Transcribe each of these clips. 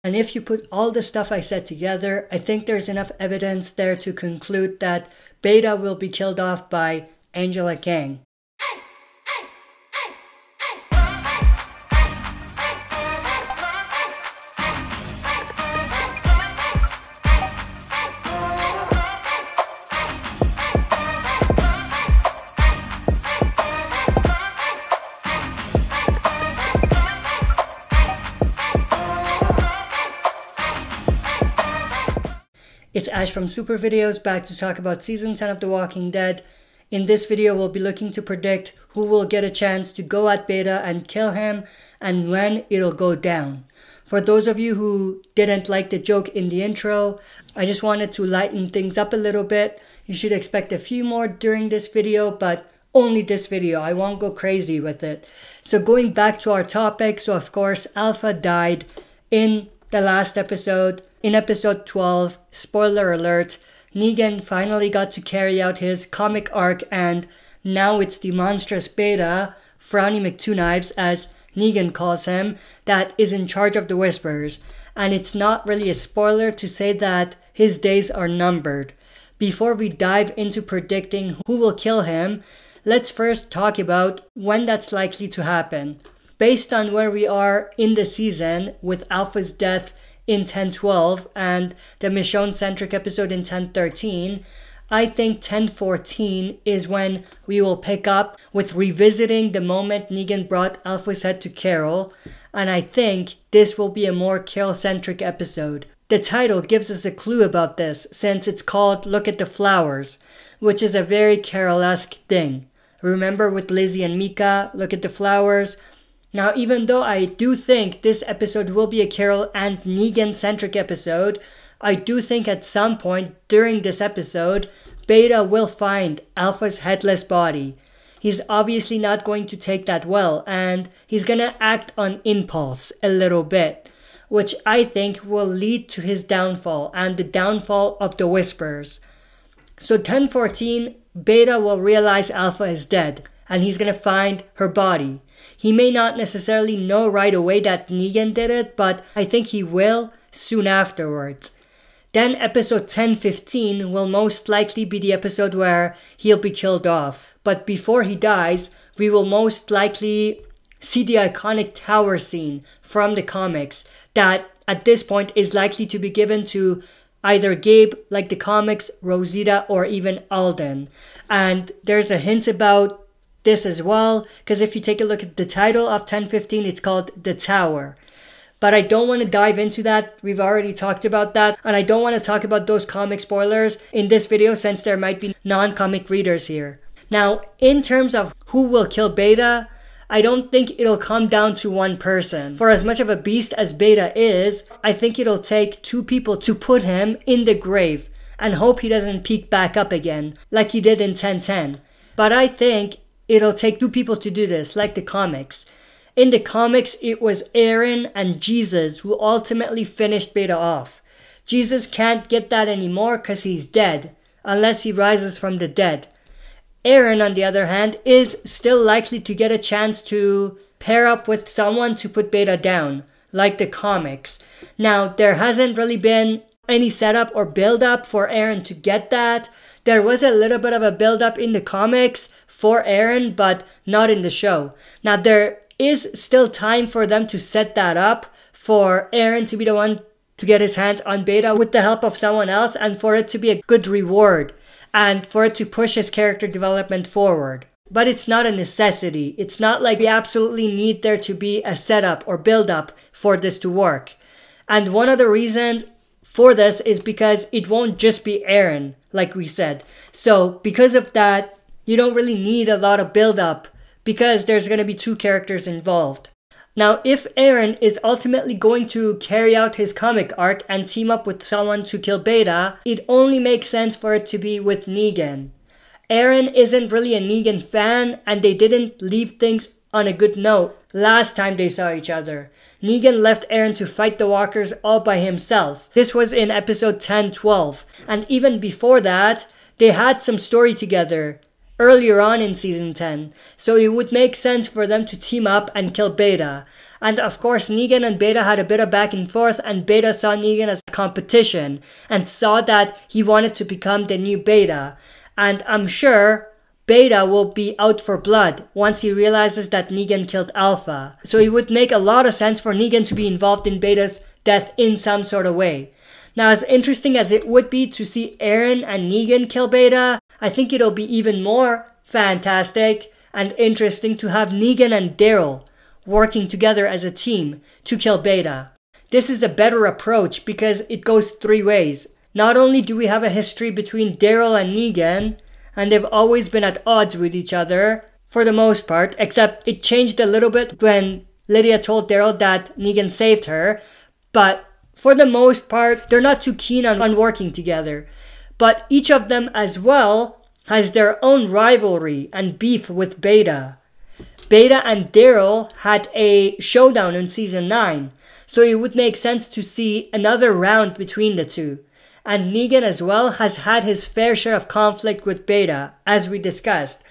And if you put all the stuff I said together, I think there's enough evidence there to conclude that Beta will be killed off by Angela Kang. It's Ash from Super Videos, back to talk about Season 10 of The Walking Dead. In this video, we'll be looking to predict who will get a chance to go at Beta and kill him, and when it'll go down. For those of you who didn't like the joke in the intro, I just wanted to lighten things up a little bit. You should expect a few more during this video, but only this video. I won't go crazy with it. So going back to our topic, so of course, Alpha died in the last episode. In episode 12, spoiler alert, Negan finally got to carry out his comic arc, and now it's the monstrous Beta, Frowny McTwoknives as Negan calls him, that is in charge of the Whispers. And it's not really a spoiler to say that his days are numbered. Before we dive into predicting who will kill him, let's first talk about when that's likely to happen. Based on where we are in the season with Alpha's death in 10-12 and the Michonne-centric episode in 10-13, I think 10-14 is when we will pick up with revisiting the moment Negan brought Alpha's head to Carol, and I think this will be a more Carol-centric episode. The title gives us a clue about this, since it's called Look at the Flowers, which is a very Carol-esque thing. Remember with Lizzie and Mika, Look at the Flowers? Now, even though I do think this episode will be a Carol and Negan-centric episode, I do think at some point during this episode, Beta will find Alpha's headless body. He's obviously not going to take that well, and he's gonna act on impulse a little bit, which I think will lead to his downfall and the downfall of the Whispers. So 10-14, Beta will realize Alpha is dead, and he's gonna find her body. He may not necessarily know right away that Negan did it, but I think he will soon afterwards. Then episode 10-15 will most likely be the episode where he'll be killed off. But before he dies, we will most likely see the iconic tower scene from the comics that at this point is likely to be given to either Gabe, like the comics, Rosita, or even Alden. And there's a hint about this as well, because if you take a look at the title of 10-15, it's called The Tower. But I don't want to dive into that. We've already talked about that, and I don't want to talk about those comic spoilers in this video since there might be non-comic readers here. Now, in terms of who will kill Beta, I don't think it'll come down to one person. For as much of a beast as Beta is, I think it'll take two people to put him in the grave and hope he doesn't peek back up again like he did in 10-10. But I think it'll take two people to do this, like the comics. In the comics, it was Aaron and Jesus who ultimately finished Beta off. Jesus can't get that anymore because he's dead, unless he rises from the dead. Aaron, on the other hand, is still likely to get a chance to pair up with someone to put Beta down, like the comics. Now, there hasn't really been any setup or build-up for Aaron to get that. There was a little bit of a build-up in the comics for Aaron, but not in the show. Now, there is still time for them to set that up for Aaron to be the one to get his hands on Beta with the help of someone else, and for it to be a good reward and for it to push his character development forward. But it's not a necessity. It's not like we absolutely need there to be a setup or build-up for this to work. And one of the reasons for this is because it won't just be Aaron, like we said. So because of that, you don't really need a lot of build-up because there's going to be two characters involved. Now, if Aaron is ultimately going to carry out his comic arc and team up with someone to kill Beta, it only makes sense for it to be with Negan. Aaron isn't really a Negan fan, and they didn't leave things on a good note last time they saw each other. Negan left Aaron to fight the walkers all by himself. This was in episode 10-12, and even before that, they had some story together earlier on in season 10, so it would make sense for them to team up and kill Beta. And of course, Negan and Beta had a bit of back and forth, and Beta saw Negan as competition and saw that he wanted to become the new Beta. And I'm sure Beta will be out for blood once he realizes that Negan killed Alpha. So it would make a lot of sense for Negan to be involved in Beta's death in some sort of way. Now, as interesting as it would be to see Aaron and Negan kill Beta, I think it'll be even more fantastic and interesting to have Negan and Daryl working together as a team to kill Beta. This is a better approach because it goes three ways. Not only do we have a history between Daryl and Negan, and they've always been at odds with each other for the most part, except it changed a little bit when Lydia told Daryl that Negan saved her, but for the most part, they're not too keen on working together. But each of them as well has their own rivalry and beef with Beta. Beta and Daryl had a showdown in season 9, so it would make sense to see another round between the two. And Negan as well has had his fair share of conflict with Beta, as we discussed.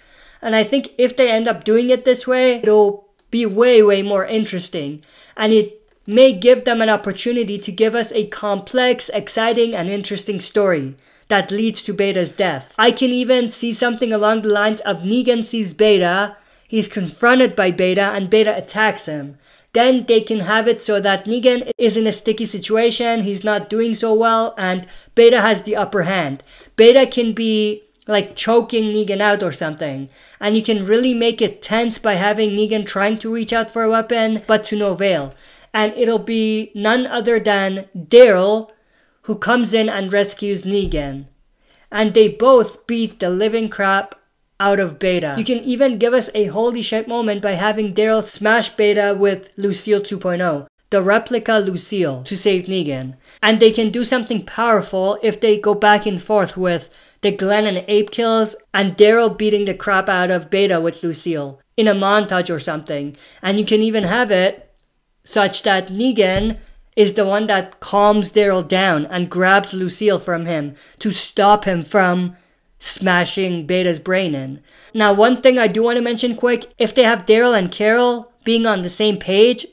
And I think if they end up doing it this way, it'll be way more interesting. And it may give them an opportunity to give us a complex, exciting, and interesting story that leads to Beta's death. I can even see something along the lines of Negan sees Beta, he's confronted by Beta, and Beta attacks him. Then they can have it so that Negan is in a sticky situation, he's not doing so well, and Beta has the upper hand. Beta can be like choking Negan out or something, and you can really make it tense by having Negan trying to reach out for a weapon, but to no avail. And it'll be none other than Daryl who comes in and rescues Negan. And they both beat the living crap out of Beta. You can even give us a holy shit moment by having Daryl smash Beta with Lucille 2.0, the replica Lucille, to save Negan. And they can do something powerful if they go back and forth with the Glenn and Ape kills and Daryl beating the crap out of Beta with Lucille in a montage or something. And you can even have it such that Negan is the one that calms Daryl down and grabs Lucille from him to stop him from smashing Beta's brain in. Now, one thing I do want to mention quick, if they have Daryl and Carol being on the same page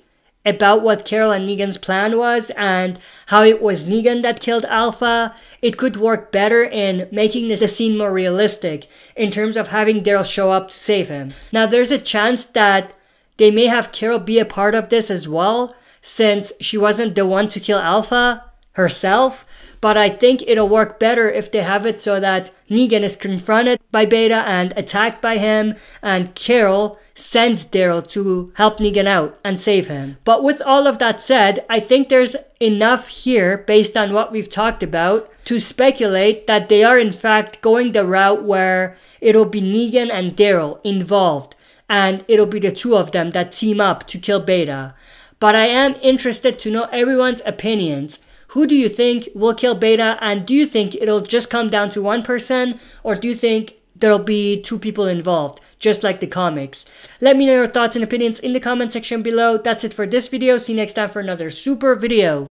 about what Carol and Negan's plan was and how it was Negan that killed Alpha, it could work better in making the scene more realistic in terms of having Daryl show up to save him. Now, there's a chance that they may have Carol be a part of this as well, since she wasn't the one to kill Alpha herself. But I think it'll work better if they have it so that Negan is confronted by Beta and attacked by him, and Carol sends Daryl to help Negan out and save him. But with all of that said, I think there's enough here, based on what we've talked about, to speculate that they are in fact going the route where it'll be Negan and Daryl involved, and it'll be the two of them that team up to kill Beta. But I am interested to know everyone's opinions. Who do you think will kill Beta, and do you think it'll just come down to one person, or do you think there'll be two people involved, just like the comics? Let me know your thoughts and opinions in the comment section below. That's it for this video. See you next time for another super video.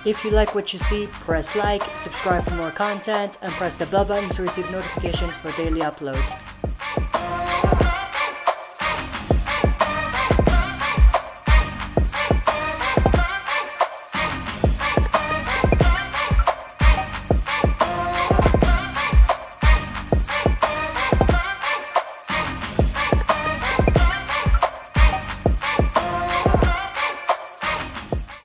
If you like what you see, press like, subscribe for more content, and press the bell button to receive notifications for daily uploads.